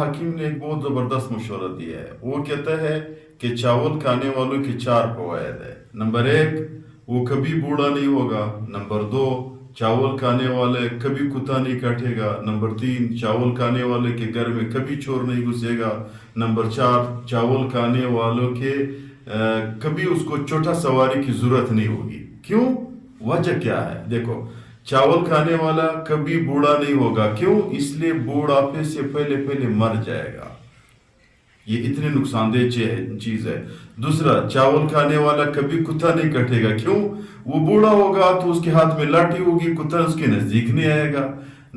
حکیم نے ایک بہت زبردست مشورہ دیا ہے. وہ کہتا ہے کہ چاول کھانے والوں کے 4 فوائد ہے. نمبر 1، وہ کبھی بوڑھا نہیں ہوگا. نمبر 2، چاول کھانے والے کبھی کتا نہیں کاٹے گا. نمبر 3، چاول کھانے والے کے گھر میں کبھی چور نہیں گھسے گا. نمبر 4، چاول کھانے والوں کے کبھی اس کو چوٹا سواری کی ضرورت نہیں ہوگی. کیوں؟ وجہ کیا ہے؟ دیکھو، چاول کھانے والا کبھی بوڑھا نہیں ہوگا. کیوں؟ اس لیے بوڑھاپے سے پہلے مر جائے گا. یہ اتنے نقصان دہ چیز ہے. دوسرا، چاول کھانے والا کبھی کتا نہیں کٹے گا. کیوں؟ وہ بوڑھا ہوگا تو اس کے ہاتھ میں لاٹھی ہوگی، کتا اس کے نزدیک نہیں آئے گا.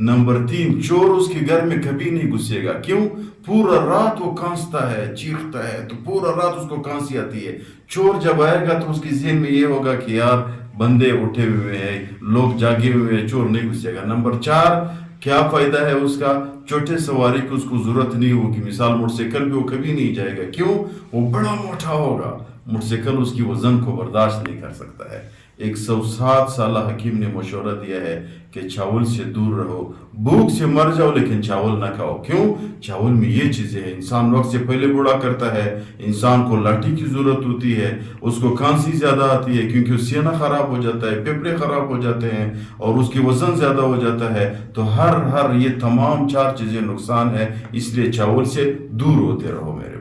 نمبر 3، چور اس کے گھر میں کبھی نہیں گھسے گا. کیوں؟ پورا رات وہ کانستا ہے، چیختا ہے، تو پورا رات اس کو کانسی آتی ہے. چور جب آئے گا تو اس کی ذہن میں یہ ہوگا کہ یار بندے اٹھے ہوئے ہیں، لوگ جاگے ہوئے ہیں، چور نہیں گھسے گا. نمبر 4، کیا فائدہ ہے اس کا؟ چھوٹے سواری کی اس کو ضرورت نہیں ہوگی. مثال موٹر سائیکل پہ وہ کبھی نہیں جائے گا. کیوں؟ وہ بڑا موٹا ہوگا، موٹر سائیکل اس کی وزن کو برداشت نہیں کر سکتا ہے. 107 سال حکیم نے مشورہ دیا ہے کہ چاول سے دور رہو. بھوک سے مر جاؤ لیکن چاول نہ کھاؤ. کیوں؟ چاول میں یہ چیزیں ہیں، انسان وقت سے پہلے بوڑھا کرتا ہے، انسان کو لاٹھی کی ضرورت ہوتی ہے، اس کو کھانسی زیادہ آتی ہے کیونکہ سینہ خراب ہو جاتا ہے، پھیپھڑے خراب ہو جاتے ہیں، اور اس کی وزن زیادہ ہو جاتا ہے. تو ہر یہ تمام 4 چیزیں نقصان ہے. اس لیے چاول سے دور ہوتے رہو میرے